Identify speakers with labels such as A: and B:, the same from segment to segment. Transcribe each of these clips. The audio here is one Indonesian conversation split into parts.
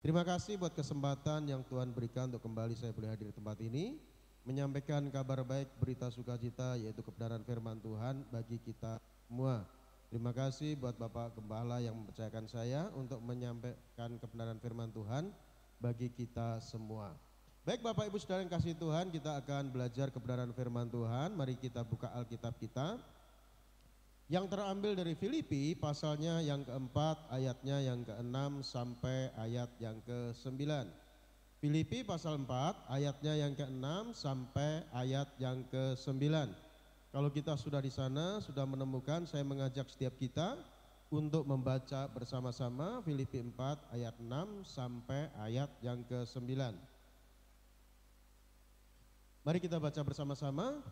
A: Terima kasih buat kesempatan yang Tuhan berikan untuk kembali saya boleh hadir di tempat ini. Menyampaikan kabar baik, berita sukacita yaitu kebenaran firman Tuhan bagi kita semua. Terima kasih buat Bapak Gembala yang mempercayakan saya untuk menyampaikan kebenaran firman Tuhan bagi kita semua. Baik Bapak Ibu Saudara yang kasih Tuhan, kita akan belajar kebenaran firman Tuhan. Mari kita buka Alkitab kita yang terambil dari Filipi pasalnya yang keempat, ayatnya yang ke-6 sampai ayat yang ke-9. Filipi pasal 4 ayatnya yang ke-6 sampai ayat yang ke-9. Kalau kita sudah di sana, sudah menemukan, saya mengajak setiap kita untuk membaca bersama-sama Filipi 4 ayat 6 sampai ayat yang ke-9. Mari kita baca bersama-sama.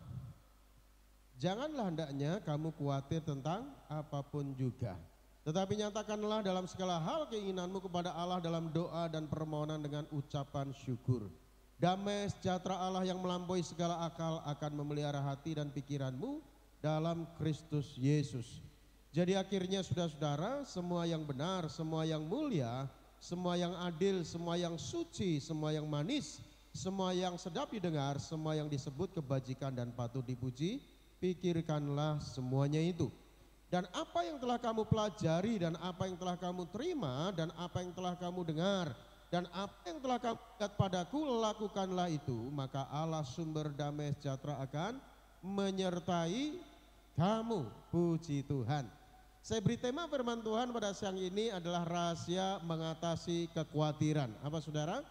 A: Janganlah hendaknya kamu khawatir tentang apapun juga, tetapi nyatakanlah dalam segala hal keinginanmu kepada Allah dalam doa dan permohonan dengan ucapan syukur. Damai sejahtera Allah yang melampaui segala akal akan memelihara hati dan pikiranmu dalam Kristus Yesus. Jadi akhirnya saudara-saudara, semua yang benar, semua yang mulia, semua yang adil, semua yang suci, semua yang manis, semua yang sedap didengar, semua yang disebut kebajikan dan patut dipuji, pikirkanlah semuanya itu. Dan apa yang telah kamu pelajari dan apa yang telah kamu terima dan apa yang telah kamu dengar dan apa yang telah kamu lihat padaku, lakukanlah itu, maka Allah sumber damai sejahtera akan menyertai kamu. Puji Tuhan. Saya beri tema firman Tuhan pada siang ini adalah rahasia mengatasi kekhawatiran. Apa saudara?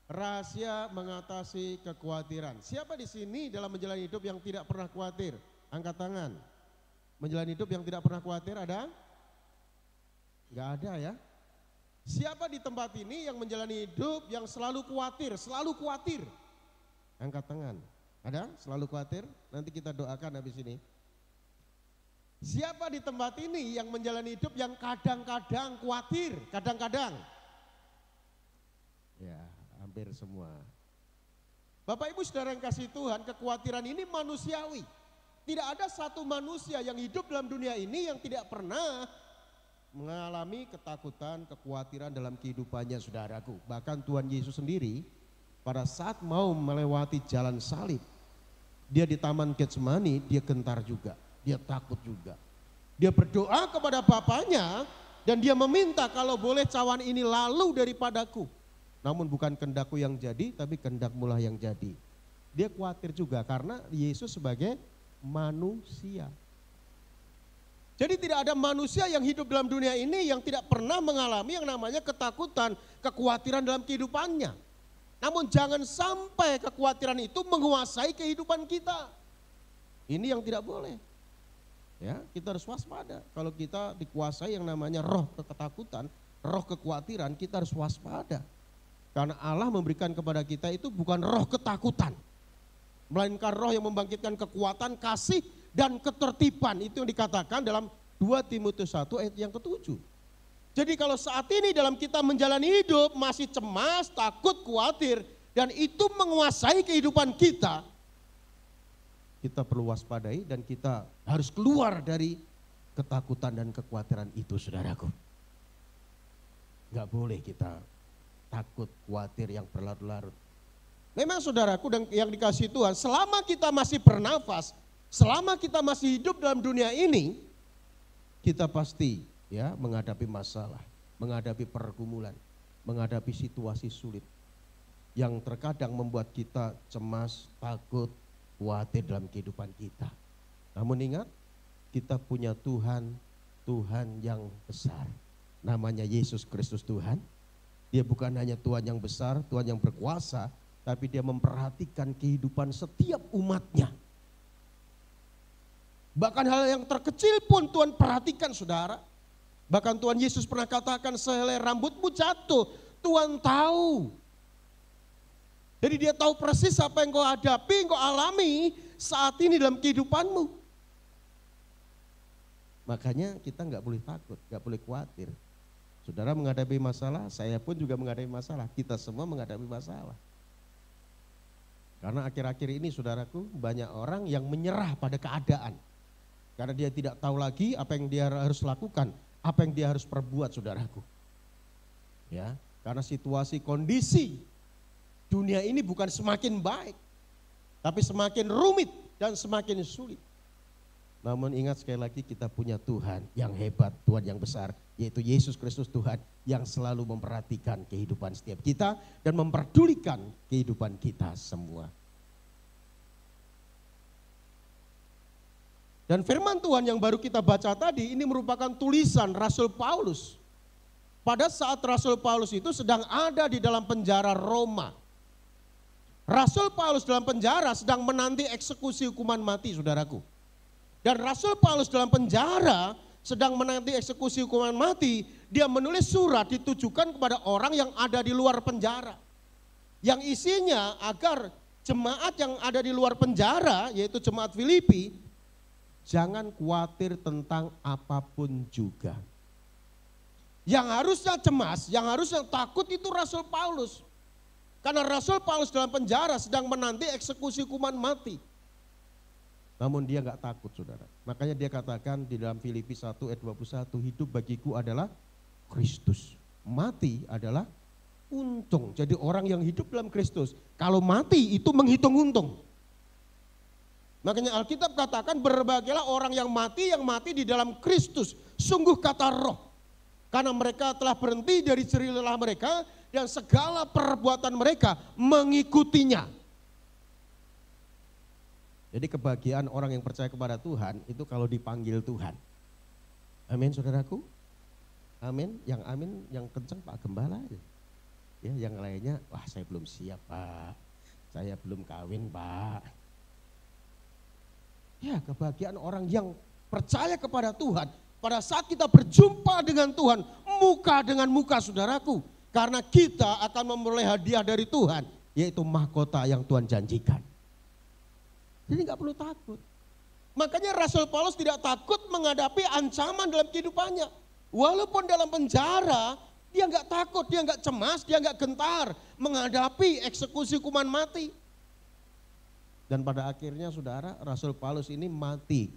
A: Rahasia mengatasi kekhawatiran. Siapa di sini dalam menjalani hidup yang tidak pernah khawatir? Angkat tangan. Menjalani hidup yang tidak pernah khawatir ada? Enggak ada ya. Siapa di tempat ini yang menjalani hidup yang selalu khawatir, selalu khawatir? Angkat tangan. Ada? Selalu khawatir? Nanti kita doakan habis ini. Siapa di tempat ini yang menjalani hidup yang kadang-kadang khawatir, kadang-kadang? Ya, hampir semua. Bapak Ibu Saudara yang kasih Tuhan, kekhawatiran ini manusiawi. Tidak ada satu manusia yang hidup dalam dunia ini yang tidak pernah mengalami ketakutan, kekhawatiran dalam kehidupannya saudaraku. Bahkan Tuhan Yesus sendiri pada saat mau melewati jalan salib, dia di Taman Getsemani, dia gentar juga, dia takut juga. Dia berdoa kepada Bapaknya dan dia meminta kalau boleh cawan ini lalu daripadaku. Namun bukan kehendakku yang jadi, tapi kehendak-Mu lah yang jadi. Dia khawatir juga karena Yesus sebagai manusia. Jadi tidak ada manusia yang hidup dalam dunia ini yang tidak pernah mengalami yang namanya ketakutan, kekhawatiran dalam kehidupannya. Namun jangan sampai kekhawatiran itu menguasai kehidupan kita. Ini yang tidak boleh. Ya, kita harus waspada. Kalau kita dikuasai yang namanya roh ketakutan, roh kekhawatiran, kita harus waspada. Karena Allah memberikan kepada kita itu bukan roh ketakutan, melainkan roh yang membangkitkan kekuatan, kasih, dan ketertiban. Itu yang dikatakan dalam 2 Timotius 1 ayat yang ke-7. Jadi kalau saat ini dalam kita menjalani hidup masih cemas, takut, khawatir, dan itu menguasai kehidupan kita perlu waspadai dan kita harus keluar dari ketakutan dan kekhawatiran itu saudaraku. Gak boleh kita takut, khawatir yang berlarut-larut. Memang saudaraku dan yang dikasihi Tuhan, selama kita masih bernafas, selama kita masih hidup dalam dunia ini, kita pasti ya menghadapi masalah, menghadapi pergumulan, menghadapi situasi sulit yang terkadang membuat kita cemas, takut, khawatir dalam kehidupan kita. Namun ingat, kita punya Tuhan, Tuhan yang besar. Namanya Yesus Kristus Tuhan. Dia bukan hanya Tuhan yang besar, Tuhan yang berkuasa, tapi dia memperhatikan kehidupan setiap umatnya. Bahkan hal yang terkecil pun Tuhan perhatikan saudara. Bahkan Tuhan Yesus pernah katakan sehelai rambutmu jatuh, Tuhan tahu. Jadi dia tahu persis apa yang kau hadapi, yang kau alami saat ini dalam kehidupanmu. Makanya kita nggak boleh takut, nggak boleh khawatir. Saudara menghadapi masalah, saya pun juga menghadapi masalah. Kita semua menghadapi masalah. Karena akhir-akhir ini saudaraku banyak orang yang menyerah pada keadaan. Karena dia tidak tahu lagi apa yang dia harus lakukan, apa yang dia harus perbuat saudaraku. Ya, Karena situasi kondisi dunia ini bukan semakin baik, tapi semakin rumit dan semakin sulit. Namun ingat sekali lagi, kita punya Tuhan yang hebat, Tuhan yang besar, yaitu Yesus Kristus Tuhan yang selalu memperhatikan kehidupan setiap kita dan memperdulikan kehidupan kita semua. Dan firman Tuhan yang baru kita baca tadi ini merupakan tulisan Rasul Paulus. Pada saat Rasul Paulus itu sedang ada di dalam penjara Roma. Rasul Paulus dalam penjara sedang menanti eksekusi hukuman mati, saudaraku. Dan Rasul Paulus dalam penjara sedang menanti eksekusi hukuman mati, dia menulis surat ditujukan kepada orang yang ada di luar penjara. Yang isinya agar jemaat yang ada di luar penjara, yaitu jemaat Filipi, jangan khawatir tentang apapun juga. Yang harusnya cemas, yang harusnya takut itu Rasul Paulus. Karena Rasul Paulus dalam penjara sedang menanti eksekusi hukuman mati. Namun dia nggak takut, saudara. Makanya dia katakan di dalam Filipi 1 ayat 21, hidup bagiku adalah Kristus, mati adalah untung. Jadi orang yang hidup dalam Kristus, kalau mati itu menghitung untung. Makanya Alkitab katakan berbahagialah orang yang mati di dalam Kristus, sungguh kata roh. Karena mereka telah berhenti dari jerih lelah mereka dan segala perbuatan mereka mengikutinya. Jadi kebahagiaan orang yang percaya kepada Tuhan itu kalau dipanggil Tuhan. Amin, saudaraku. Amin. Yang amin, yang kenceng Pak Gembala aja. Ya, yang lainnya, wah saya belum siap Pak. Saya belum kawin Pak. Ya, kebahagiaan orang yang percaya kepada Tuhan. Pada saat kita berjumpa dengan Tuhan, muka dengan muka, saudaraku. Karena kita akan memperoleh hadiah dari Tuhan, yaitu mahkota yang Tuhan janjikan. Jadi nggak perlu takut. Makanya Rasul Paulus tidak takut menghadapi ancaman dalam kehidupannya. Walaupun dalam penjara, dia nggak takut, dia nggak cemas, dia nggak gentar menghadapi eksekusi hukuman mati. Dan pada akhirnya saudara, Rasul Paulus ini mati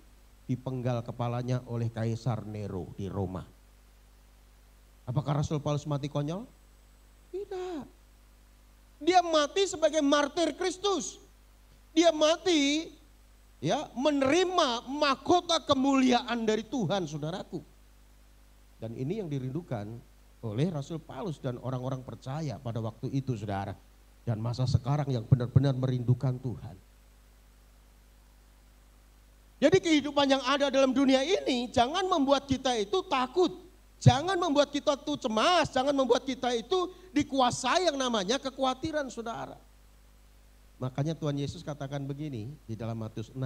A: dipenggal kepalanya oleh Kaisar Nero di Roma. Apakah Rasul Paulus mati konyol? Tidak. Dia mati sebagai martir Kristus. Dia mati ya menerima mahkota kemuliaan dari Tuhan, saudaraku. Dan ini yang dirindukan oleh Rasul Paulus dan orang-orang percaya pada waktu itu, saudara. Dan masa sekarang yang benar-benar merindukan Tuhan. Jadi kehidupan yang ada dalam dunia ini jangan membuat kita itu takut. Jangan membuat kita itu cemas, jangan membuat kita itu dikuasai yang namanya kekhawatiran, saudara. Makanya Tuhan Yesus katakan begini di dalam Matius 6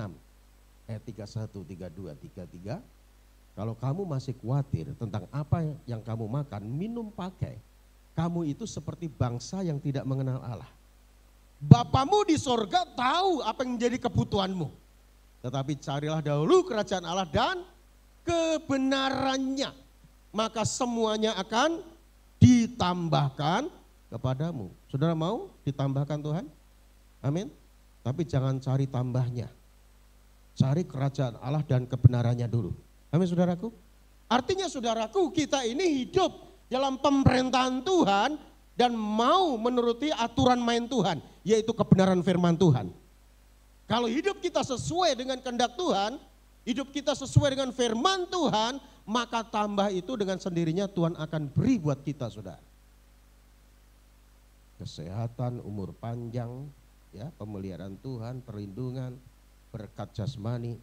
A: ayat 31, 32, 33. Kalau kamu masih khawatir tentang apa yang kamu makan, minum, pakai, kamu itu seperti bangsa yang tidak mengenal Allah. Bapamu di sorga tahu apa yang menjadi kebutuhanmu. Tetapi carilah dahulu kerajaan Allah dan kebenarannya. Maka semuanya akan ditambahkan kepadamu. Saudara mau ditambahkan Tuhan? Amin. Tapi jangan cari tambahnya. Cari kerajaan Allah dan kebenarannya dulu. Amin, saudaraku. Artinya saudaraku, kita ini hidup dalam pemerintahan Tuhan dan mau menuruti aturan main Tuhan, yaitu kebenaran firman Tuhan. Kalau hidup kita sesuai dengan kehendak Tuhan, hidup kita sesuai dengan firman Tuhan, maka tambah itu dengan sendirinya Tuhan akan beri buat kita, saudara. Kesehatan, umur panjang, ya, pemeliharaan Tuhan, perlindungan, berkat jasmani,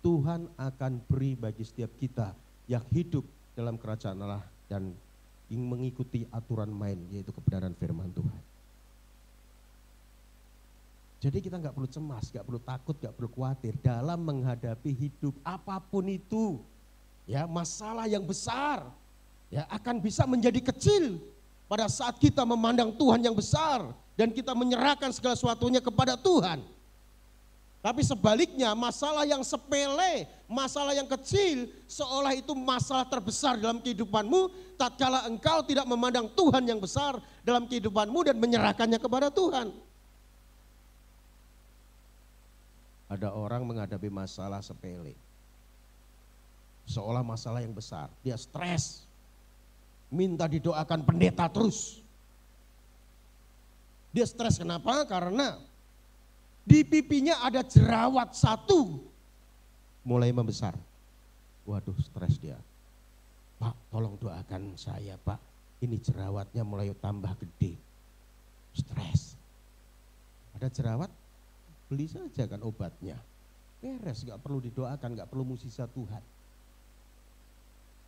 A: Tuhan akan beri bagi setiap kita yang hidup dalam kerajaan Allah dan yang mengikuti aturan main, yaitu kebenaran firman Tuhan. Jadi kita nggak perlu cemas, nggak perlu takut, nggak perlu khawatir dalam menghadapi hidup apapun itu. Ya, masalah yang besar ya akan bisa menjadi kecil pada saat kita memandang Tuhan yang besar dan kita menyerahkan segala sesuatunya kepada Tuhan. Tapi sebaliknya masalah yang sepele, masalah yang kecil seolah itu masalah terbesar dalam kehidupanmu tatkala engkau tidak memandang Tuhan yang besar dalam kehidupanmu dan menyerahkannya kepada Tuhan. Ada orang menghadapi masalah sepele, seolah masalah yang besar, dia stres, minta didoakan pendeta terus. Dia stres kenapa? Karena di pipinya ada jerawat satu mulai membesar. Waduh, stres dia. Pak, tolong doakan saya, Pak. Ini jerawatnya mulai tambah gede. Stres. Ada jerawat, beli saja kan obatnya. Beres, gak perlu didoakan, gak perlu musisat Tuhan.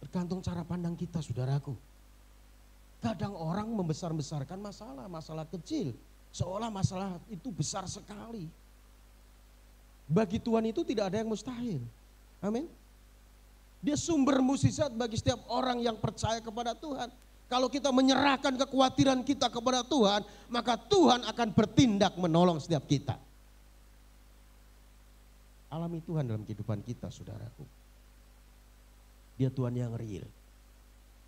A: Tergantung cara pandang kita, saudaraku. Kadang orang membesar-besarkan masalah kecil. Seolah masalah itu besar sekali. Bagi Tuhan itu tidak ada yang mustahil. Amin. Dia sumber mukjizat bagi setiap orang yang percaya kepada Tuhan. Kalau kita menyerahkan kekhawatiran kita kepada Tuhan, maka Tuhan akan bertindak menolong setiap kita. Alami Tuhan dalam kehidupan kita, saudaraku. Dia Tuhan yang real.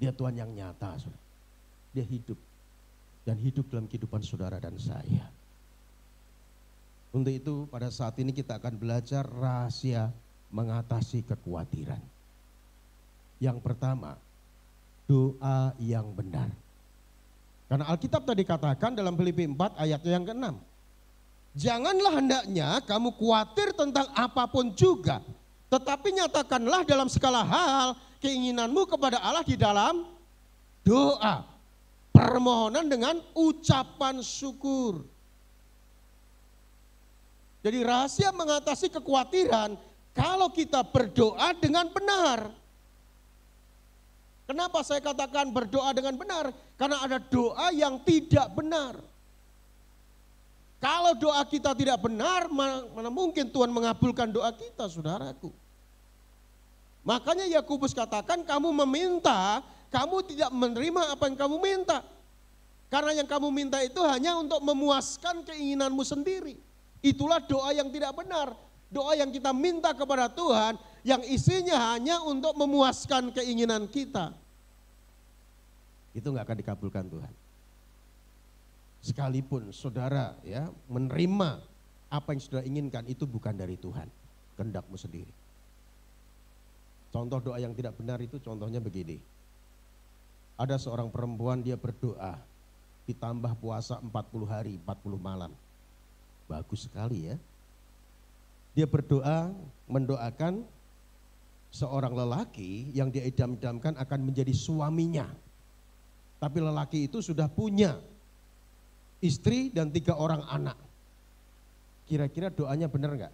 A: Dia Tuhan yang nyata, saudara. Dia hidup. Dan hidup dalam kehidupan saudara dan saya. Untuk itu pada saat ini kita akan belajar rahasia mengatasi kekhawatiran. Yang pertama, doa yang benar. Karena Alkitab tadi katakan dalam Filipi 4 ayatnya yang ke-6. Janganlah hendaknya kamu khawatir tentang apapun juga. Tetapi nyatakanlah dalam segala hal keinginanmu kepada Allah di dalam doa. Permohonan dengan ucapan syukur. Jadi rahasia mengatasi kekhawatiran kalau kita berdoa dengan benar. Kenapa saya katakan berdoa dengan benar? Karena ada doa yang tidak benar. Kalau doa kita tidak benar, mana mungkin Tuhan mengabulkan doa kita, saudaraku. Makanya Yakobus katakan kamu meminta, kamu tidak menerima apa yang kamu minta. Karena yang kamu minta itu hanya untuk memuaskan keinginanmu sendiri. Itulah doa yang tidak benar. Doa yang kita minta kepada Tuhan yang isinya hanya untuk memuaskan keinginan kita. Itu gak akan dikabulkan Tuhan. Sekalipun saudara ya menerima apa yang saudara inginkan, itu bukan dari Tuhan. Kehendakmu sendiri. Contoh doa yang tidak benar itu contohnya begini. Ada seorang perempuan dia berdoa, ditambah puasa 40 hari, 40 malam. Bagus sekali ya. Dia berdoa, mendoakan seorang lelaki yang dia idam-idamkan akan menjadi suaminya. Tapi lelaki itu sudah punya istri dan 3 orang anak. Kira-kira doanya benar enggak?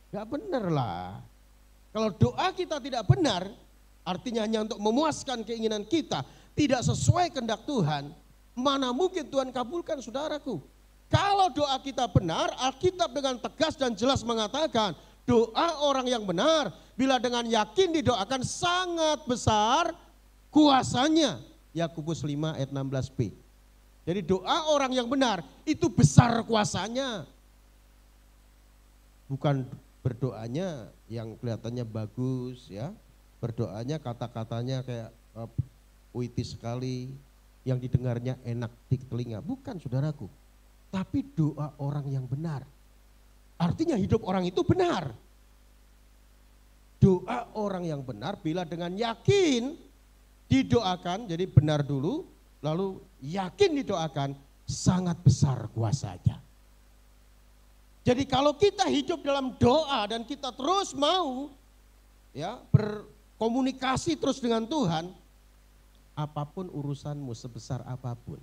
A: Enggak benar lah. Kalau doa kita tidak benar, artinya hanya untuk memuaskan keinginan kita, tidak sesuai kehendak Tuhan, mana mungkin Tuhan kabulkan, saudaraku. Kalau doa kita benar, Alkitab dengan tegas dan jelas mengatakan, doa orang yang benar, bila dengan yakin didoakan sangat besar kuasanya. Yakobus 5 ayat 16b. Jadi doa orang yang benar itu besar kuasanya. Bukan berdoanya yang kelihatannya bagus ya. Berdoanya kata-katanya kayak puitis sekali, yang didengarnya enak di telinga. Bukan, saudaraku. Tapi doa orang yang benar. Artinya hidup orang itu benar. Doa orang yang benar bila dengan yakin didoakan, jadi benar dulu, lalu yakin didoakan, sangat besar kuasanya. Jadi kalau kita hidup dalam doa dan kita terus mau ya berkomunikasi terus dengan Tuhan, apapun urusanmu, sebesar apapun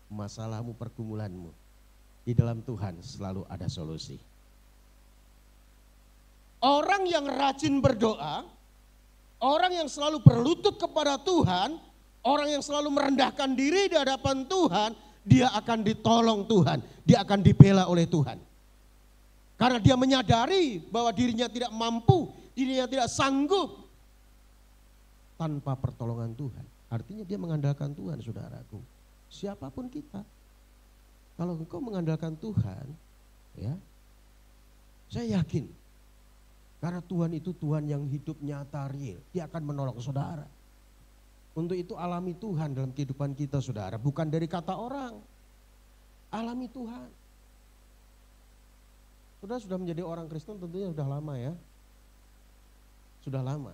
A: masalahmu, pergumulanmu, di dalam Tuhan selalu ada solusi. Orang yang rajin berdoa, orang yang selalu berlutut kepada Tuhan, orang yang selalu merendahkan diri di hadapan Tuhan, dia akan ditolong Tuhan, dia akan dibela oleh Tuhan. Karena dia menyadari bahwa dirinya tidak mampu, dirinya tidak sanggup tanpa pertolongan Tuhan. Artinya dia mengandalkan Tuhan, saudaraku. Siapapun kita. Kalau engkau mengandalkan Tuhan, ya, saya yakin. Karena Tuhan itu Tuhan yang hidup nyata real. Dia akan menolong saudara. Untuk itu alami Tuhan dalam kehidupan kita, saudara. Bukan dari kata orang. Alami Tuhan. Saudara sudah menjadi orang Kristen tentunya sudah lama ya. Sudah lama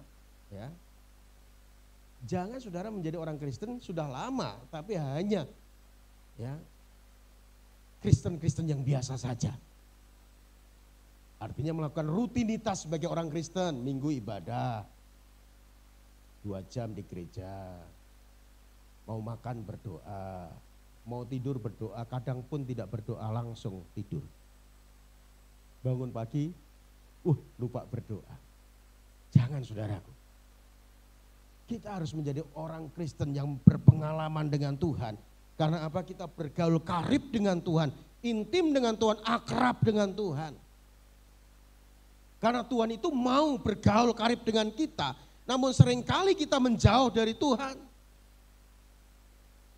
A: ya. Jangan saudara menjadi orang Kristen sudah lama, tapi hanya ya Kristen-Kristen yang biasa saja. Artinya melakukan rutinitas sebagai orang Kristen, minggu ibadah, 2 jam di gereja, mau makan berdoa, mau tidur berdoa, kadang pun tidak berdoa langsung tidur. Bangun pagi, lupa berdoa. Jangan saudaraku. Kita harus menjadi orang Kristen yang berpengalaman dengan Tuhan. Karena apa? Kita bergaul karib dengan Tuhan, intim dengan Tuhan, akrab dengan Tuhan. Karena Tuhan itu mau bergaul karib dengan kita, namun seringkali kita menjauh dari Tuhan.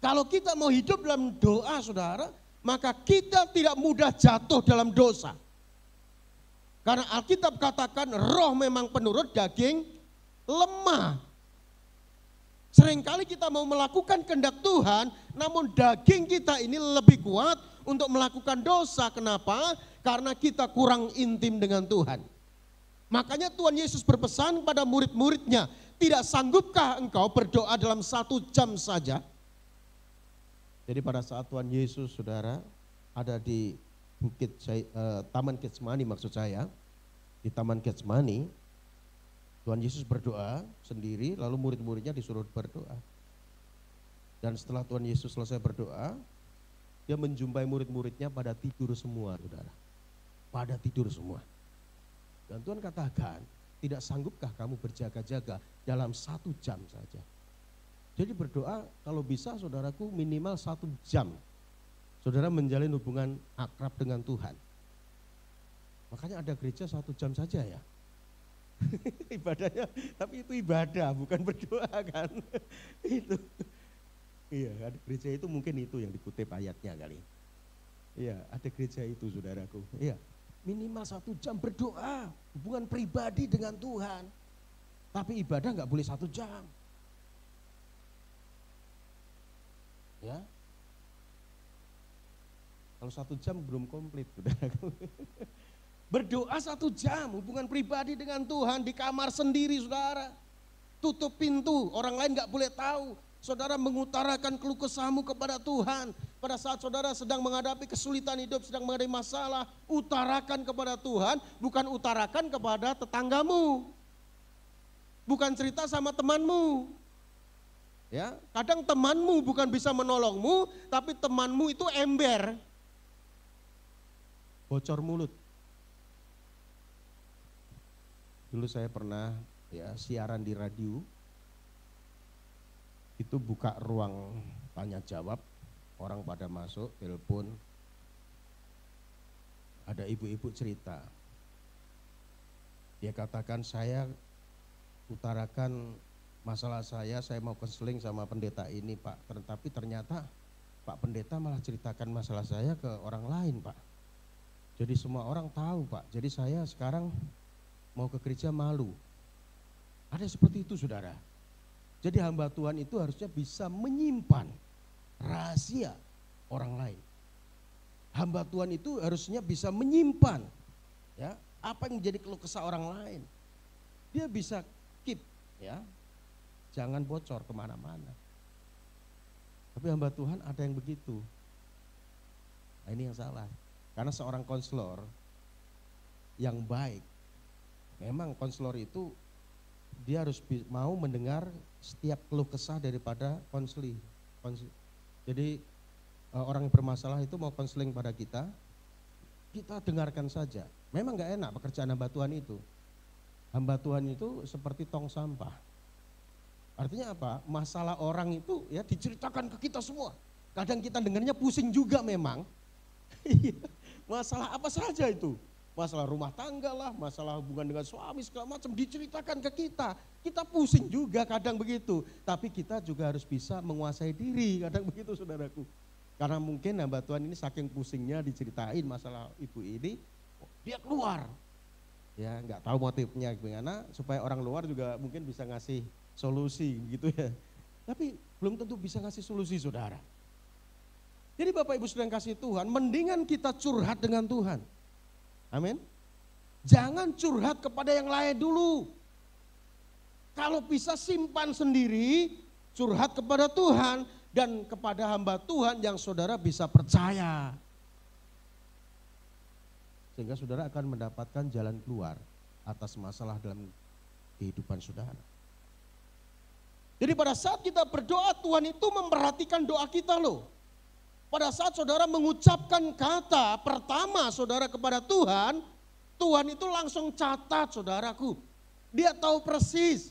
A: Kalau kita mau hidup dalam doa saudara, maka kita tidak mudah jatuh dalam dosa. Karena Alkitab katakan roh memang penurut, daging lemah. Seringkali kita mau melakukan kehendak Tuhan, namun daging kita ini lebih kuat untuk melakukan dosa. Kenapa? Karena kita kurang intim dengan Tuhan. Makanya Tuhan Yesus berpesan pada murid-muridnya, tidak sanggupkah engkau berdoa dalam 1 jam saja? Jadi pada saat Tuhan Yesus saudara ada di Taman Getsemani maksud saya, di Taman Getsemani, Tuhan Yesus berdoa sendiri, lalu murid-muridnya disuruh berdoa. Dan setelah Tuhan Yesus selesai berdoa, dia menjumpai murid-muridnya pada tidur semua, saudara. Pada tidur semua. Dan Tuhan katakan, tidak sanggupkah kamu berjaga-jaga dalam 1 jam saja. Jadi berdoa kalau bisa saudaraku minimal 1 jam. Saudara menjalin hubungan akrab dengan Tuhan. Makanya ada gereja 1 jam saja ya. Ibadahnya, tapi itu ibadah bukan berdoa kan. Itu. Iya, ada gereja itu mungkin itu yang dikutip ayatnya kali. Iya, ada gereja itu saudaraku. Iya, minimal 1 jam berdoa, hubungan pribadi dengan Tuhan. Tapi ibadah nggak boleh 1 jam. Ya, kalau 1 jam belum komplit saudaraku. Berdoa 1 jam, hubungan pribadi dengan Tuhan di kamar sendiri saudara. Tutup pintu, orang lain gak boleh tahu. Saudara mengutarakan keluh kesahmu kepada Tuhan. Pada saat saudara sedang menghadapi kesulitan hidup, sedang menghadapi masalah, utarakan kepada Tuhan, bukan utarakan kepada tetanggamu. Bukan cerita sama temanmu. Ya, kadang temanmu bukan bisa menolongmu, tapi temanmu itu ember. Bocor mulut. Dulu saya pernah ya siaran di radio, itu buka ruang tanya jawab, orang pada masuk, telepon, ada ibu-ibu cerita. Dia katakan saya utarakan masalah saya mau konseling sama pendeta ini Pak, tetapi ternyata Pak Pendeta malah ceritakan masalah saya ke orang lain Pak. Jadi semua orang tahu Pak, jadi saya sekarang mau ke gereja malu. Ada seperti itu saudara. Jadi hamba Tuhan itu harusnya bisa menyimpan rahasia orang lain. Hamba Tuhan itu harusnya bisa menyimpan ya apa yang menjadi keluh kesah orang lain. Dia bisa keep ya, jangan bocor kemana-mana. Tapi hamba Tuhan ada yang begitu. Nah, ini yang salah. Karena seorang konselor yang baik, memang konselor itu dia harus mau mendengar setiap keluh kesah daripada konseli. Jadi orang yang bermasalah itu mau konseling pada kita dengarkan saja. Memang gak enak pekerjaan hamba Tuhan itu. Hamba Tuhan itu seperti tong sampah. Artinya apa? Masalah orang itu ya diceritakan ke kita semua. Kadang kita dengarnya pusing juga memang. Masalah apa saja itu? Masalah rumah tangga lah, masalah hubungan dengan suami segala macam diceritakan ke kita. Kita pusing juga kadang begitu. Tapi kita juga harus bisa menguasai diri kadang begitu saudaraku. Karena mungkin hamba Tuhan ini saking pusingnya diceritain masalah ibu ini, dia keluar. Ya nggak tahu motifnya gimana, supaya orang luar juga mungkin bisa ngasih solusi gitu ya. Tapi belum tentu bisa ngasih solusi saudara. Jadi Bapak Ibu Saudara yang kasih Tuhan, mendingan kita curhat dengan Tuhan. Amin. Jangan curhat kepada yang lain dulu. Kalau bisa simpan sendiri, curhat kepada Tuhan dan kepada hamba Tuhan yang saudara bisa percaya. Sehingga saudara akan mendapatkan jalan keluar atas masalah dalam kehidupan saudara. Jadi pada saat kita berdoa, Tuhan itu memperhatikan doa kita loh. Pada saat saudara mengucapkan kata pertama saudara kepada Tuhan, Tuhan itu langsung catat saudaraku. Dia tahu persis.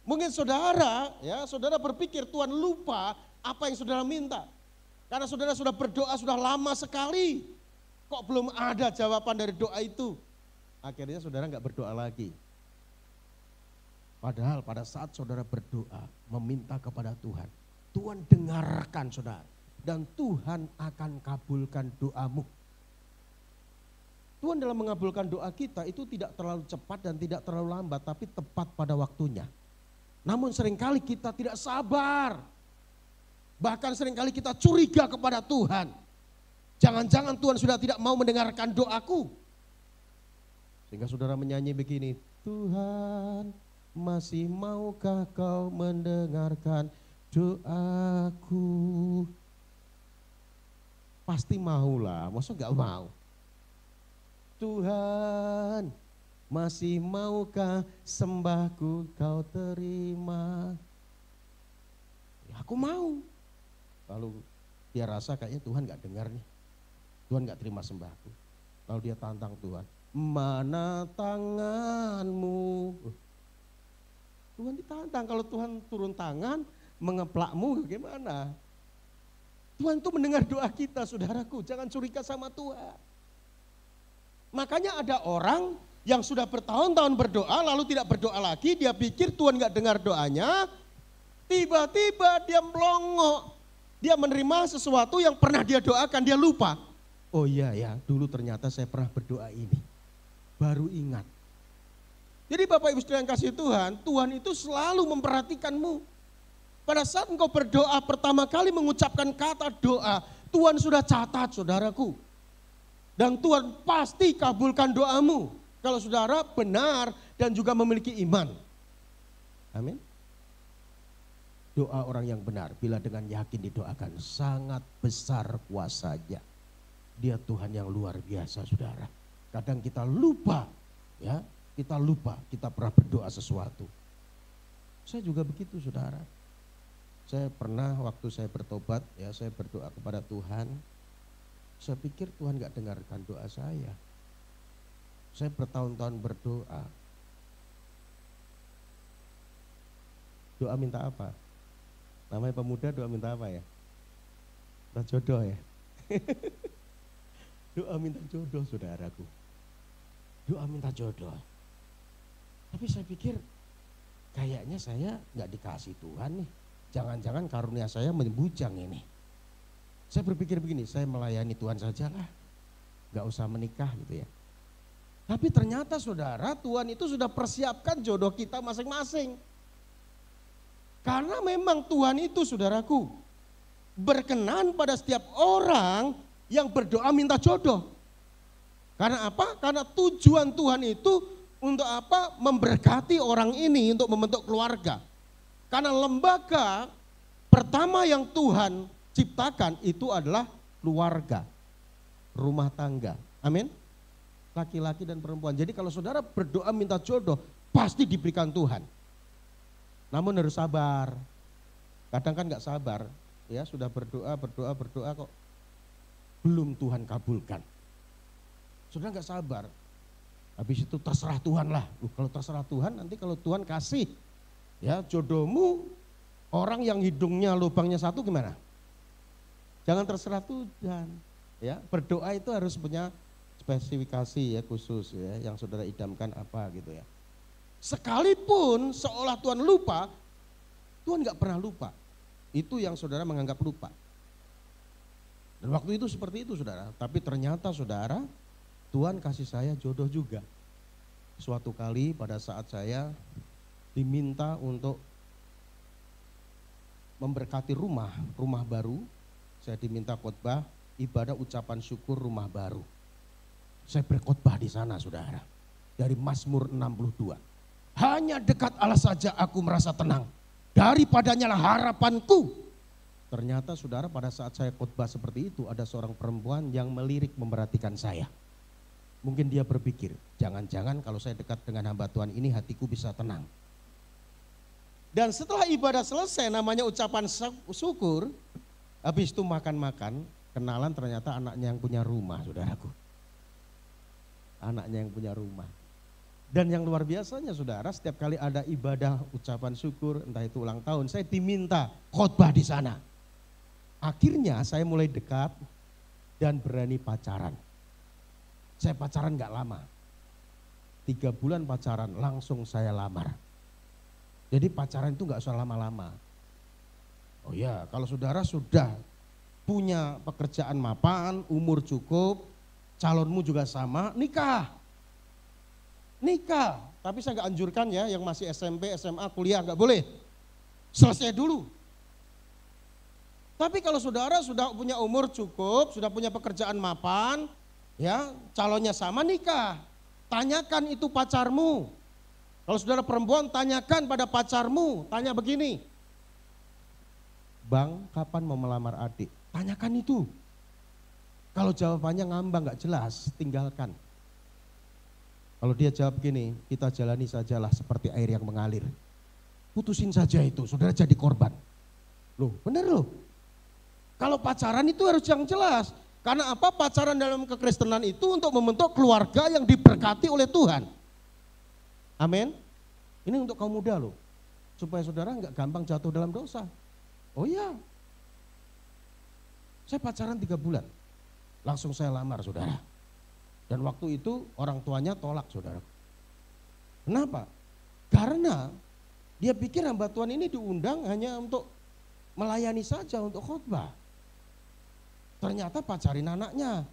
A: Mungkin saudara berpikir Tuhan lupa apa yang saudara minta. Karena saudara sudah berdoa sudah lama sekali. Kok belum ada jawaban dari doa itu? Akhirnya saudara nggak berdoa lagi. Padahal pada saat saudara berdoa, meminta kepada Tuhan, Tuhan dengarkan saudara. Dan Tuhan akan kabulkan doamu. Tuhan dalam mengabulkan doa kita itu tidak terlalu cepat dan tidak terlalu lambat, tapi tepat pada waktunya. Namun seringkali kita tidak sabar. Bahkan seringkali kita curiga kepada Tuhan. Jangan-jangan Tuhan sudah tidak mau mendengarkan doaku. Sehingga saudara menyanyi begini, Tuhan masih maukah kau mendengarkan doaku? Pasti maulah, masa enggak mau? Tuhan masih maukah sembahku kau terima? Ya, aku mau. Lalu dia rasa kayaknya Tuhan enggak dengar nih. Tuhan enggak terima sembahku. Lalu dia tantang Tuhan, mana tanganmu? Tuhan ditantang, kalau Tuhan turun tangan mengeplakmu bagaimana? Tuhan itu mendengar doa kita saudaraku, jangan curiga sama Tuhan. Makanya ada orang yang sudah bertahun-tahun berdoa lalu tidak berdoa lagi, dia pikir Tuhan enggak dengar doanya, tiba-tiba dia melongo, dia menerima sesuatu yang pernah dia doakan, dia lupa. Oh iya ya, dulu ternyata saya pernah berdoa ini, baru ingat. Jadi Bapak Ibu Saudara yang kasih Tuhan, Tuhan itu selalu memperhatikanmu. Pada saat engkau berdoa pertama kali mengucapkan kata doa, Tuhan sudah catat saudaraku. Dan Tuhan pasti kabulkan doamu. Kalau saudara benar dan juga memiliki iman. Amin. Doa orang yang benar bila dengan yakin didoakan sangat besar kuasanya. Dia Tuhan yang luar biasa saudara. Kadang kita lupa ya. Kita lupa kita pernah berdoa sesuatu. Saya juga begitu saudara. Saya pernah waktu saya bertobat ya, saya berdoa kepada Tuhan. Saya pikir Tuhan gak dengarkan doa saya. Saya bertahun-tahun berdoa. Doa minta apa? Namanya pemuda doa minta apa ya? Minta jodoh ya. Doa minta jodoh saudaraku. Doa minta jodoh. Tapi saya pikir kayaknya saya gak dikasih Tuhan nih. Jangan-jangan karunia saya membujang ini. Saya berpikir begini, saya melayani Tuhan sajalah. Gak usah menikah gitu ya. Tapi ternyata saudara, Tuhan itu sudah persiapkan jodoh kita masing-masing. Karena memang Tuhan itu saudaraku, berkenan pada setiap orang yang berdoa minta jodoh. Karena apa? Karena tujuan Tuhan itu untuk apa? Memberkati orang ini untuk membentuk keluarga. Karena lembaga pertama yang Tuhan ciptakan itu adalah keluarga, rumah tangga. Amin. Laki-laki dan perempuan. Jadi kalau saudara berdoa minta jodoh, pasti diberikan Tuhan. Namun harus sabar. Kadang kan gak sabar. Ya sudah berdoa kok belum Tuhan kabulkan. Saudara gak sabar. Habis itu terserah Tuhan lah. Kalau terserah Tuhan nanti kalau Tuhan kasih ya jodohmu orang yang hidungnya lubangnya satu gimana? Jangan terserah Tuhan. Ya, berdoa itu harus punya spesifikasi ya khusus ya yang saudara idamkan apa gitu ya. Sekalipun seolah Tuhan lupa, Tuhan nggak pernah lupa. Itu yang saudara menganggap lupa. Dan waktu itu seperti itu saudara. Tapi ternyata saudara, Tuhan kasih saya jodoh juga. Suatu kali pada saat saya diminta untuk memberkati rumah baru, saya diminta khotbah ibadah ucapan syukur rumah baru. Saya berkhotbah di sana saudara, dari Mazmur 62. Hanya dekat Allah saja aku merasa tenang, daripadanya lah harapanku. Ternyata saudara pada saat saya khotbah seperti itu ada seorang perempuan yang melirik memperhatikan saya. Mungkin dia berpikir, jangan-jangan kalau saya dekat dengan hamba Tuhan ini hatiku bisa tenang. Dan setelah ibadah selesai, namanya ucapan syukur, habis itu makan-makan, kenalan ternyata anaknya yang punya rumah, saudaraku. Anaknya yang punya rumah. Dan yang luar biasanya saudara, setiap kali ada ibadah ucapan syukur, entah itu ulang tahun, saya diminta khotbah di sana. Akhirnya saya mulai dekat dan berani pacaran. Saya pacaran gak lama. 3 bulan pacaran langsung saya lamar. Jadi pacaran itu gak usah lama-lama. Oh ya, kalau saudara sudah punya pekerjaan mapan, umur cukup, calonmu juga sama, nikah. Nikah, tapi saya nggak anjurkan ya yang masih SMP, SMA, kuliah nggak boleh. Selesai dulu. Tapi kalau saudara sudah punya umur cukup, sudah punya pekerjaan mapan, ya calonnya sama, nikah. Tanyakan itu pacarmu. Kalau saudara perempuan, tanyakan pada pacarmu, tanya begini. Bang, kapan mau melamar adik? Tanyakan itu. Kalau jawabannya ngambang nggak jelas, tinggalkan. Kalau dia jawab begini, kita jalani sajalah seperti air yang mengalir. Putusin saja itu, saudara jadi korban. Loh, benar loh. Kalau pacaran itu harus yang jelas. Karena apa? Pacaran dalam kekristenan itu untuk membentuk keluarga yang diberkati oleh Tuhan. Amin. Ini untuk kaum muda loh. Supaya saudara nggak gampang jatuh dalam dosa. Oh iya. Saya pacaran 3 bulan. Langsung saya lamar saudara. Dan waktu itu orang tuanya tolak saudara. Kenapa? Karena dia pikir hamba Tuhan ini diundang hanya untuk melayani saja, untuk khotbah. Ternyata pacarin anaknya.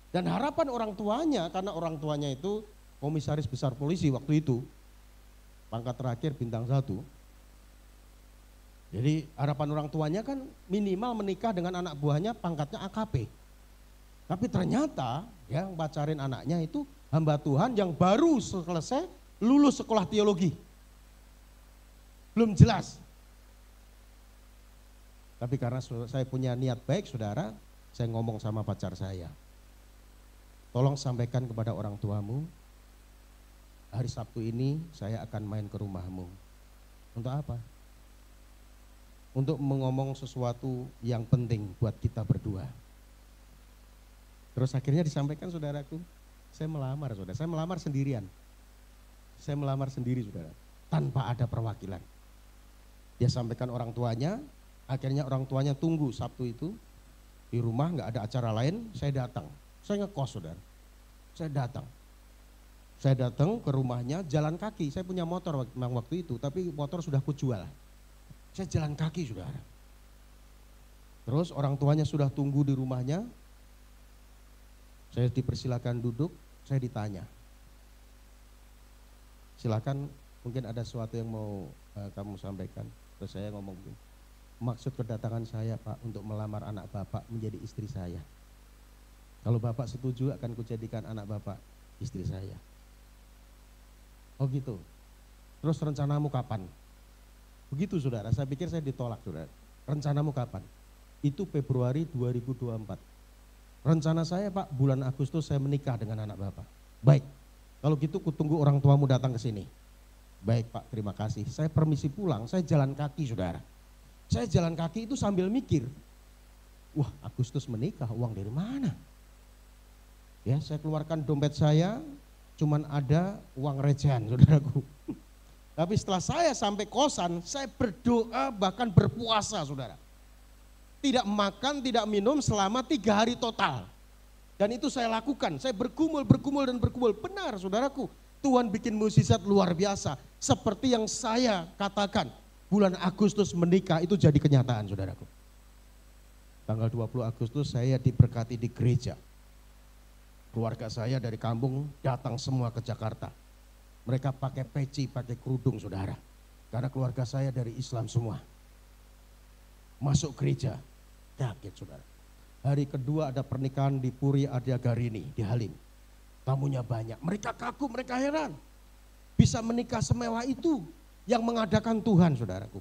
A: Dan harapan orang tuanya, karena orang tuanya itu komisaris besar polisi waktu itu. Pangkat terakhir bintang 1. Jadi harapan orang tuanya kan minimal menikah dengan anak buahnya pangkatnya AKP. Tapi ternyata yang pacarin anaknya itu hamba Tuhan yang baru selesai lulus sekolah teologi. Belum jelas. Tapi karena saya punya niat baik saudara, saya ngomong sama pacar saya. Tolong sampaikan kepada orang tuamu, hari Sabtu ini saya akan main ke rumahmu. Untuk apa? Untuk mengomong sesuatu yang penting buat kita berdua. Terus akhirnya disampaikan saudaraku, saya melamar saudara, saya melamar sendirian. Saya melamar sendiri saudara, tanpa ada perwakilan. Dia sampaikan orang tuanya, akhirnya orang tuanya tunggu Sabtu itu. Di rumah nggak ada acara lain, saya datang. Saya ngekos saudara, saya datang. Saya datang ke rumahnya jalan kaki, saya punya motor waktu itu, tapi motor sudah kujual. Saya jalan kaki saudara. Terus orang tuanya sudah tunggu di rumahnya. Saya dipersilakan duduk, saya ditanya. Silakan, mungkin ada sesuatu yang mau kamu sampaikan. Terus saya ngomong begini, maksud kedatangan saya Pak untuk melamar anak Bapak menjadi istri saya. Kalau Bapak setuju akan kujadikan anak Bapak istri saya. Oh gitu, terus rencanamu kapan? Begitu saudara, saya pikir saya ditolak saudara. Rencanamu kapan? Itu Februari 2024. Rencana saya Pak, bulan Agustus saya menikah dengan anak Bapak. Baik, kalau gitu kutunggu orang tuamu datang ke sini. Baik Pak, terima kasih. Saya permisi pulang, saya jalan kaki saudara. Saya jalan kaki itu sambil mikir, wah Agustus menikah, uang dari mana? Ya, saya keluarkan dompet saya, cuman ada uang recehan saudaraku. Tapi setelah saya sampai kosan, saya berdoa bahkan berpuasa saudara. Tidak makan, tidak minum selama 3 hari total. Dan itu saya lakukan, saya bergumul. Benar saudaraku, Tuhan bikin mukjizat luar biasa. Seperti yang saya katakan, bulan Agustus menikah itu jadi kenyataan saudaraku. Tanggal 20 Agustus saya diberkati di gereja. Keluarga saya dari kampung datang semua ke Jakarta. Mereka pakai peci, pakai kerudung saudara. Karena keluarga saya dari Islam semua. Masuk gereja. Kaget saudara. Hari kedua ada pernikahan di Puri Adiagarini di Halim. Tamunya banyak. Mereka kagum, mereka heran. Bisa menikah semewah itu yang mengadakan Tuhan saudaraku.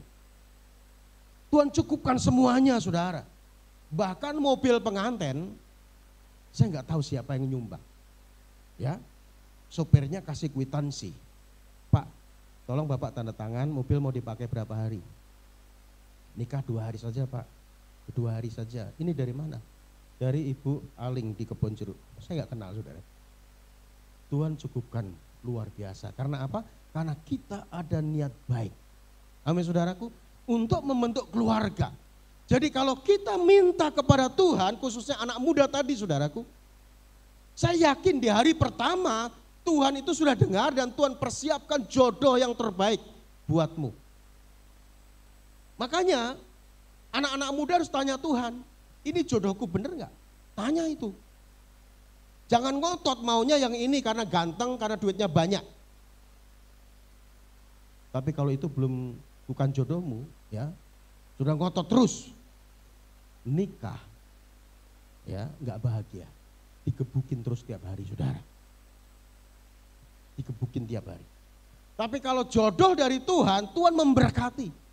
A: Tuhan cukupkan semuanya saudara. Bahkan mobil pengantin Saya nggak tahu siapa yang nyumbang. Ya, sopirnya kasih kwitansi. Pak, tolong Bapak tanda tangan, mobil mau dipakai berapa hari? Nikah 2 hari saja Pak, 2 hari saja. Ini dari mana? Dari Ibu Aling di Kebon Jeruk. Saya nggak kenal saudara. Tuhan cukupkan luar biasa. Karena apa? Karena kita ada niat baik. Amin saudaraku. Untuk membentuk keluarga. Jadi kalau kita minta kepada Tuhan, khususnya anak muda tadi saudaraku, saya yakin di hari pertama Tuhan itu sudah dengar dan Tuhan persiapkan jodoh yang terbaik buatmu. Makanya anak-anak muda harus tanya Tuhan, ini jodohku bener gak? Tanya itu. Jangan ngotot maunya yang ini karena ganteng, karena duitnya banyak. Tapi kalau itu bukan jodohmu, ya sudah ngotot terus, nikah, ya nggak bahagia, digebukin terus tiap hari saudara, digebukin tiap hari. Tapi kalau jodoh dari Tuhan, Tuhan memberkati.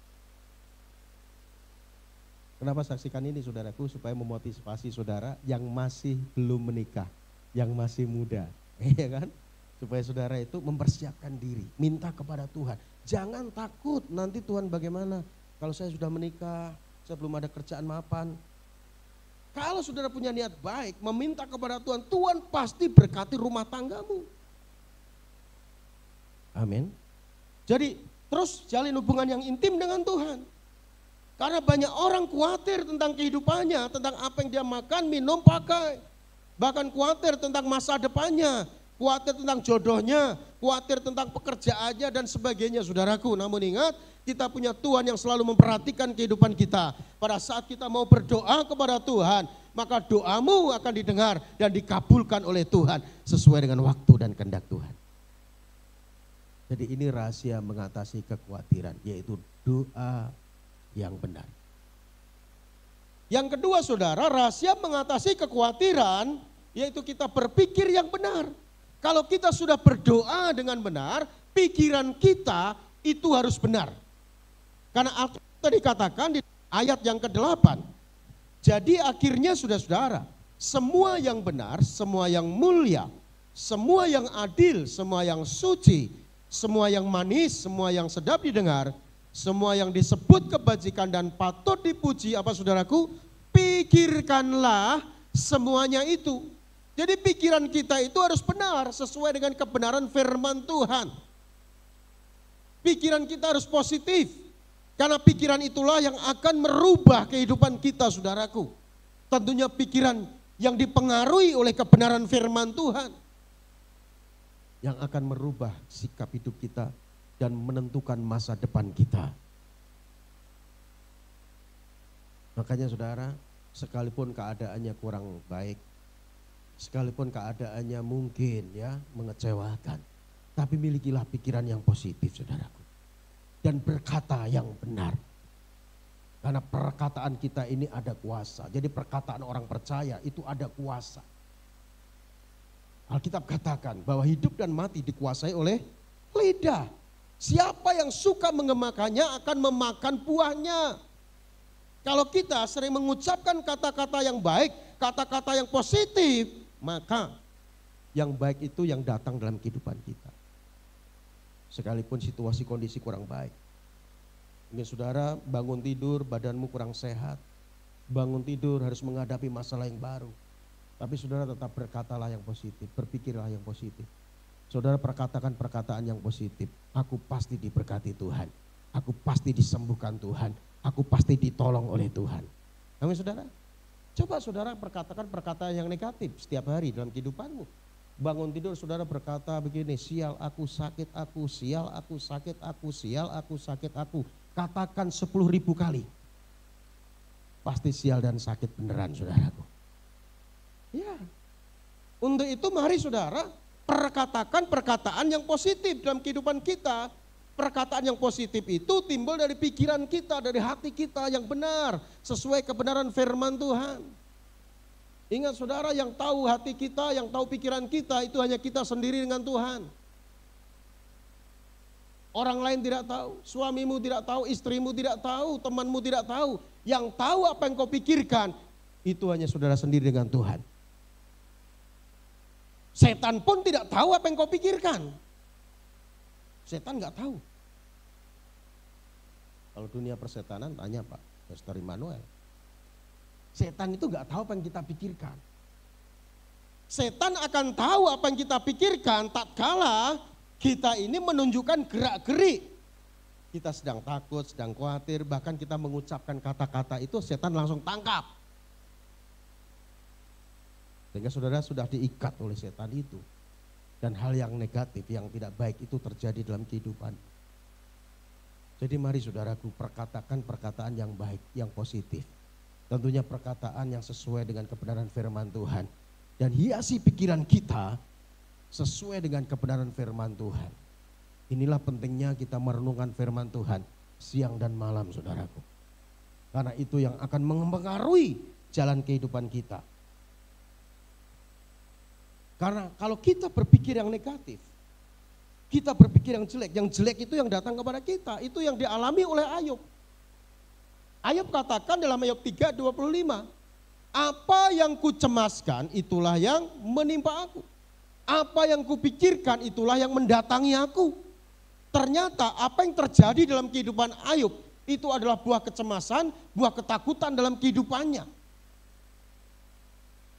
A: Kenapa saksikan ini saudaraku? Supaya memotivasi saudara yang masih belum menikah, yang masih muda, ya kan? Supaya saudara itu mempersiapkan diri, minta kepada Tuhan. Jangan takut nanti Tuhan bagaimana. Kalau saya sudah menikah, saya belum ada kerjaan mapan. Kalau saudara punya niat baik, meminta kepada Tuhan, Tuhan pasti berkati rumah tanggamu. Amin. Jadi terus jalin hubungan yang intim dengan Tuhan. Karena banyak orang khawatir tentang kehidupannya, tentang apa yang dia makan, minum, pakai. Bahkan khawatir tentang masa depannya, khawatir tentang jodohnya, khawatir tentang pekerjaannya dan sebagainya saudaraku. Namun ingat, kita punya Tuhan yang selalu memperhatikan kehidupan kita. Pada saat kita mau berdoa kepada Tuhan, maka doamu akan didengar dan dikabulkan oleh Tuhan sesuai dengan waktu dan kehendak Tuhan. Jadi ini rahasia mengatasi kekhawatiran, yaitu doa yang benar. Yang kedua saudara, rahasia mengatasi kekhawatiran, yaitu kita berpikir yang benar. Kalau kita sudah berdoa dengan benar, pikiran kita itu harus benar. Karena Alkitab tadi katakan di ayat yang ke-8, jadi akhirnya saudara, semua yang benar, semua yang mulia, semua yang adil, semua yang suci, semua yang manis, semua yang sedap didengar, semua yang disebut kebajikan dan patut dipuji, apa saudaraku? Pikirkanlah semuanya itu. Jadi pikiran kita itu harus benar sesuai dengan kebenaran firman Tuhan. Pikiran kita harus positif. Karena pikiran itulah yang akan merubah kehidupan kita saudaraku. Tentunya pikiran yang dipengaruhi oleh kebenaran firman Tuhan. Yang akan merubah sikap hidup kita dan menentukan masa depan kita. Makanya saudara, sekalipun keadaannya kurang baik, sekalipun keadaannya mungkin ya mengecewakan, tapi milikilah pikiran yang positif saudaraku. Dan berkata yang benar. Karena perkataan kita ini ada kuasa. Jadi perkataan orang percaya itu ada kuasa. Alkitab katakan bahwa hidup dan mati dikuasai oleh lidah. Siapa yang suka mengemakannya akan memakan buahnya. Kalau kita sering mengucapkan kata-kata yang baik, kata-kata yang positif, maka yang baik itu yang datang dalam kehidupan kita. Sekalipun situasi kondisi kurang baik. Mungkin saudara bangun tidur badanmu kurang sehat. Bangun tidur harus menghadapi masalah yang baru. Tapi saudara tetap berkatalah yang positif, berpikirlah yang positif. Saudara perkatakan perkataan yang positif. Aku pasti diberkati Tuhan. Aku pasti disembuhkan Tuhan. Aku pasti ditolong oleh Tuhan. Amin saudara. Coba saudara perkatakan perkataan yang negatif setiap hari dalam kehidupanmu. Bangun tidur saudara berkata begini, sial aku sakit aku, sial aku sakit aku, sial aku sakit aku. Katakan 10.000 kali. Pasti sial dan sakit beneran saudaraku. Ya. Untuk itu mari saudara perkatakan perkataan yang positif dalam kehidupan kita. Perkataan yang positif itu timbul dari pikiran kita, dari hati kita yang benar. Sesuai kebenaran firman Tuhan. Ingat saudara, yang tahu hati kita, yang tahu pikiran kita itu hanya kita sendiri dengan Tuhan. Orang lain tidak tahu, suamimu tidak tahu, istrimu tidak tahu, temanmu tidak tahu. Yang tahu apa yang kau pikirkan, itu hanya saudara sendiri dengan Tuhan. Setan pun tidak tahu apa yang kau pikirkan. Setan nggak tahu. Kalau dunia persetanan tanya Pak Pastor Immanuel. Setan itu nggak tahu apa yang kita pikirkan. Setan akan tahu apa yang kita pikirkan tatkala kita ini menunjukkan gerak-gerik. Kita sedang takut, sedang khawatir, bahkan kita mengucapkan kata-kata itu setan langsung tangkap. Sehingga saudara sudah diikat oleh setan itu. Dan hal yang negatif, yang tidak baik itu terjadi dalam kehidupan. Jadi mari saudaraku perkatakan perkataan yang baik, yang positif. Tentunya perkataan yang sesuai dengan kebenaran firman Tuhan. Dan hiasi pikiran kita sesuai dengan kebenaran firman Tuhan. Inilah pentingnya kita merenungkan firman Tuhan siang dan malam saudaraku. Karena itu yang akan mempengaruhi jalan kehidupan kita. Karena kalau kita berpikir yang negatif, kita berpikir yang jelek itu yang datang kepada kita, itu yang dialami oleh Ayub. Ayub katakan dalam Ayub 3:25, apa yang kucemaskan itulah yang menimpa aku. Apa yang kupikirkan itulah yang mendatangi aku. Ternyata apa yang terjadi dalam kehidupan Ayub itu adalah buah kecemasan, buah ketakutan dalam kehidupannya.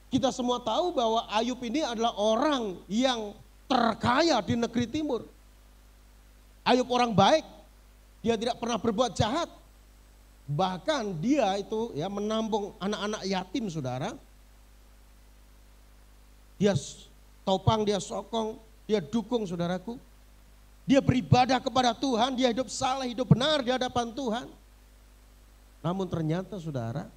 A: Kita semua tahu bahwa Ayub ini adalah orang yang terkaya di negeri timur. Ayub orang baik, dia tidak pernah berbuat jahat. Bahkan dia itu ya menampung anak-anak yatim saudara. Dia topang, dia sokong, dia dukung saudaraku. Dia beribadah kepada Tuhan, dia hidup saleh, hidup benar di hadapan Tuhan. Namun ternyata saudara,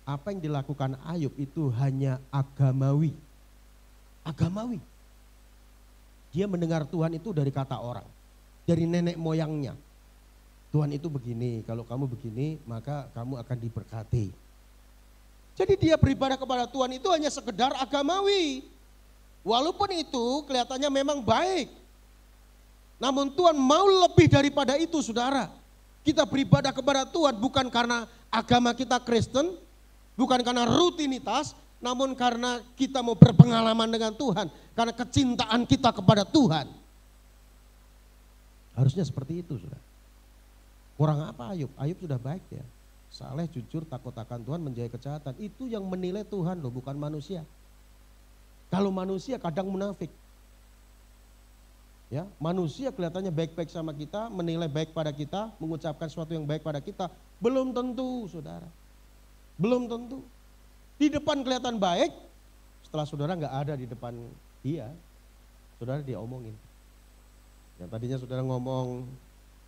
A: apa yang dilakukan Ayub itu hanya agamawi. Agamawi. Dia mendengar Tuhan itu dari kata orang, dari nenek moyangnya. Tuhan itu begini, kalau kamu begini maka kamu akan diberkati. Jadi dia beribadah kepada Tuhan itu hanya sekedar agamawi. Walaupun itu kelihatannya memang baik. Namun Tuhan mau lebih daripada itu saudara. Kita beribadah kepada Tuhan bukan karena agama kita Kristen, bukan karena rutinitas, namun karena kita mau berpengalaman dengan Tuhan. Karena kecintaan kita kepada Tuhan. Harusnya seperti itu saudara. Kurang apa Ayub? Ayub sudah baik ya. Saleh, jujur, takut akan Tuhan, menjauhi kejahatan. Itu yang menilai Tuhan loh, bukan manusia. Kalau manusia kadang munafik. Ya, manusia kelihatannya baik-baik sama kita, menilai baik pada kita, mengucapkan sesuatu yang baik pada kita. Belum tentu saudara. Belum tentu. Di depan kelihatan baik, setelah saudara nggak ada di depan dia, saudara dia omongin. Yang tadinya saudara ngomong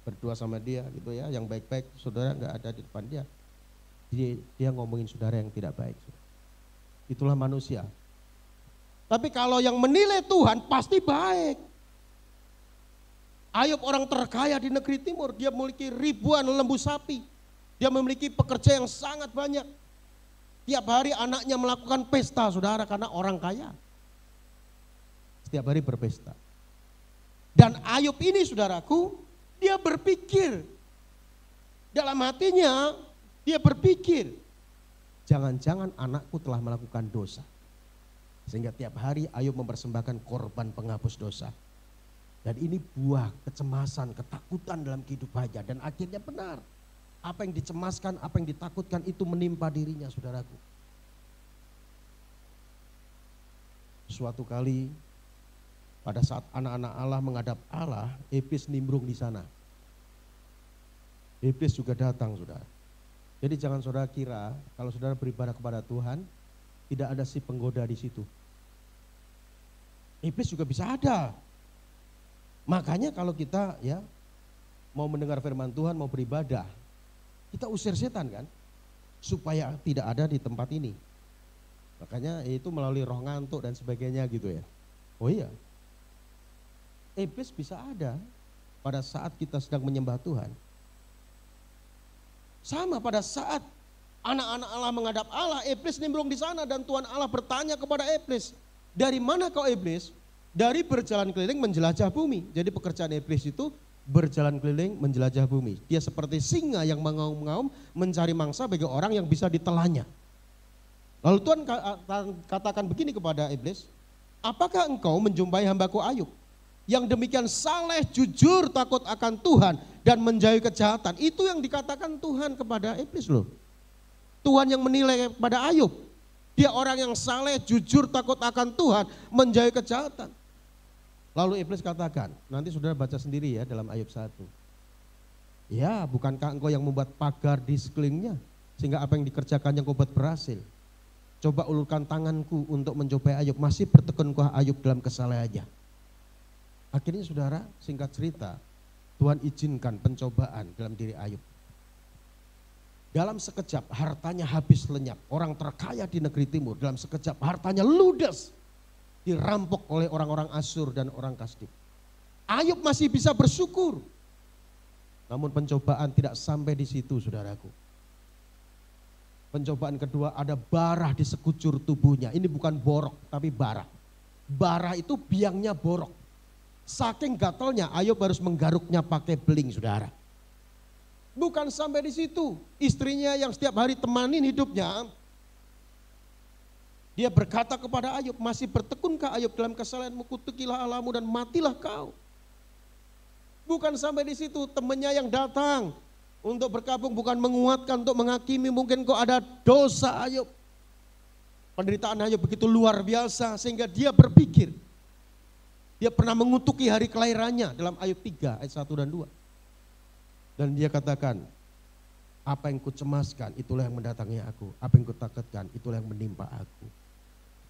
A: berdua sama dia gitu ya, yang baik-baik, saudara nggak ada di depan dia. Dia ngomongin saudara yang tidak baik. Itulah manusia. Tapi kalau yang menilai Tuhan pasti baik. Ayub orang terkaya di negeri timur, dia memiliki ribuan lembu sapi. Dia memiliki pekerja yang sangat banyak. Tiap hari anaknya melakukan pesta saudara karena orang kaya. Setiap hari berpesta. Dan Ayub ini saudaraku, dia berpikir. Dalam hatinya dia berpikir, jangan-jangan anakku telah melakukan dosa. Sehingga tiap hari Ayub mempersembahkan korban penghapus dosa. Dan ini buah kecemasan, ketakutan dalam kehidupannya. Dan akhirnya benar. Apa yang dicemaskan, apa yang ditakutkan itu menimpa dirinya saudaraku. Suatu kali pada saat anak-anak Allah menghadap Allah, iblis nimbrung di sana. Iblis juga datang saudara. Jadi jangan saudara kira kalau saudara beribadah kepada Tuhan, tidak ada si penggoda di situ. Iblis juga bisa ada. Makanya kalau kita ya mau mendengar firman Tuhan, mau beribadah, kita usir setan kan, supaya tidak ada di tempat ini. Makanya itu melalui roh ngantuk dan sebagainya gitu ya. Oh iya, iblis bisa ada pada saat kita sedang menyembah Tuhan. Sama pada saat anak-anak Allah menghadap Allah, iblis nimbrung di sana dan Tuhan Allah bertanya kepada iblis, dari mana kau iblis? Dari berjalan keliling menjelajah bumi. Jadi pekerjaan iblis itu berjalan keliling menjelajah bumi. Dia seperti singa yang mengaum-ngaum mencari mangsa bagi orang yang bisa ditelannya. Lalu Tuhan katakan begini kepada iblis, apakah engkau menjumpai hambaku Ayub? Yang demikian saleh, jujur, takut akan Tuhan, dan menjauhi kejahatan. Itu yang dikatakan Tuhan kepada iblis loh. Tuhan yang menilai kepada Ayub. Dia orang yang saleh, jujur, takut akan Tuhan, menjauhi kejahatan. Lalu iblis katakan, nanti saudara baca sendiri ya dalam Ayub 1. Ya, bukankah engkau yang membuat pagar di sekelilingnya, sehingga apa yang dikerjakannya engkau buat berhasil. Coba ulurkan tanganku untuk mencobai Ayub, masih bertekunkah Ayub dalam kesalahannya. Akhirnya saudara, singkat cerita, Tuhan izinkan pencobaan dalam diri Ayub. Dalam sekejap hartanya habis lenyap. Orang terkaya di negeri timur dalam sekejap hartanya ludes. Dirampok oleh orang-orang Asyur dan orang Kasdim. Ayub masih bisa bersyukur. Namun pencobaan tidak sampai di situ saudaraku. Pencobaan kedua ada barah di sekujur tubuhnya. Ini bukan borok tapi barah. Barah itu biangnya borok. Saking gatalnya Ayub harus menggaruknya pakai beling saudara. Bukan sampai di situ. Istrinya yang setiap hari temanin hidupnya. Dia berkata kepada Ayub, masih bertekunkah Ayub dalam kesalahanmu, kutukilah Allahmu dan matilah kau. Bukan sampai di situ, temannya yang datang untuk berkabung bukan menguatkan, untuk menghakimi, mungkin kok ada dosa Ayub. Penderitaan Ayub begitu luar biasa sehingga dia berpikir. Dia pernah mengutuki hari kelahirannya dalam Ayub 3 ayat 1 dan 2. Dan dia katakan, apa yang kucemaskan itulah yang mendatangi aku. Apa yang kutakutkan itulah yang menimpa aku.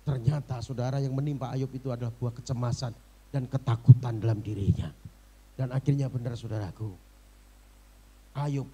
A: Ternyata saudara yang menimpa Ayub itu adalah buah kecemasan dan ketakutan dalam dirinya. Dan akhirnya benar saudaraku, Ayub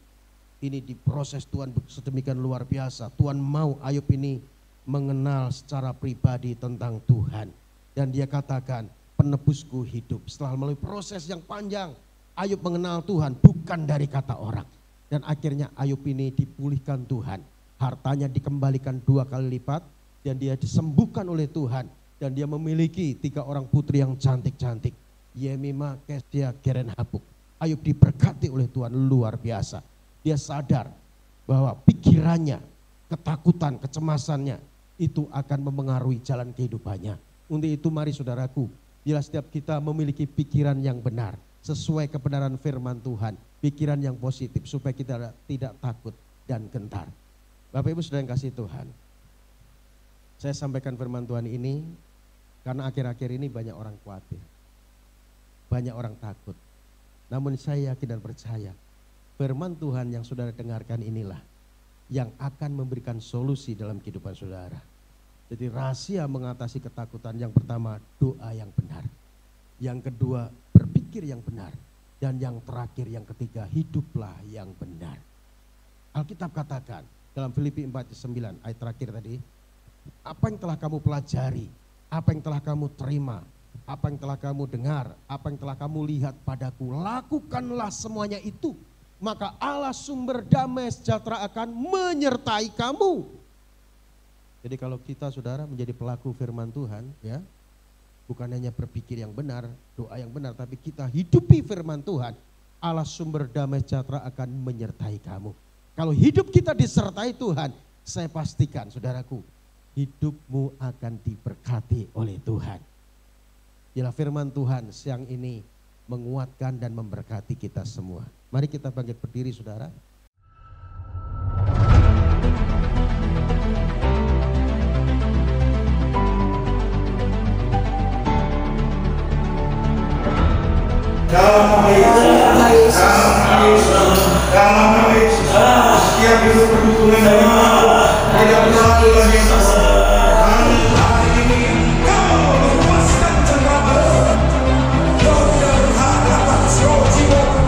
A: ini diproses Tuhan sedemikian luar biasa. Tuhan mau Ayub ini mengenal secara pribadi tentang Tuhan. Dan dia katakan, penebusku hidup. Setelah melalui proses yang panjang, Ayub mengenal Tuhan bukan dari kata orang. Dan akhirnya Ayub ini dipulihkan Tuhan. Hartanya dikembalikan 2 kali lipat. Dan dia disembuhkan oleh Tuhan. Dan dia memiliki 3 orang putri yang cantik-cantik. Yemima, Kestia, Geren, Habuk. Ayub diberkati oleh Tuhan luar biasa. Dia sadar bahwa pikirannya, ketakutan, kecemasannya itu akan memengaruhi jalan kehidupannya. Untuk itu mari saudaraku, bila setiap kita memiliki pikiran yang benar, sesuai kebenaran firman Tuhan, pikiran yang positif supaya kita tidak takut dan gentar. Bapak Ibu saudara yang kasih Tuhan, saya sampaikan firman Tuhan ini karena akhir-akhir ini banyak orang khawatir, banyak orang takut. Namun saya yakin dan percaya firman Tuhan yang saudara dengarkan inilah yang akan memberikan solusi dalam kehidupan saudara. Jadi rahasia mengatasi ketakutan yang pertama doa yang benar. Yang kedua berpikir yang benar. Dan yang terakhir yang ketiga hiduplah yang benar. Alkitab katakan dalam Filipi 4:9 ayat terakhir tadi. Apa yang telah kamu pelajari, apa yang telah kamu terima, apa yang telah kamu dengar, apa yang telah kamu lihat padaku, lakukanlah semuanya itu. Maka Allah sumber damai sejahtera akan menyertai kamu. Jadi kalau kita saudara menjadi pelaku firman Tuhan ya, bukan hanya berpikir yang benar, doa yang benar, tapi kita hidupi firman Tuhan, Allah sumber damai sejahtera akan menyertai kamu. Kalau hidup kita disertai Tuhan, saya pastikan saudaraku, hidupmu akan diberkati oleh Tuhan. Bila firman Tuhan siang ini menguatkan dan memberkati kita semua. Mari kita bangkit berdiri saudara.
B: Dalam nama Yesus, setiap hidup perdukungan dari Allah tidak berlalu lagi. Hari ini kau lepaskan cengkraman. Kau tidak berhak atas jiwa-jiwa.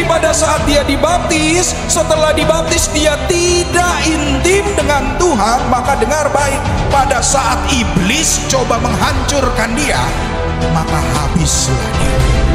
C: Pada saat dia dibaptis, setelah dibaptis dia tidak intim dengan Tuhan. Maka dengar baik, pada saat iblis coba menghancurkan dia, maka habislah dia.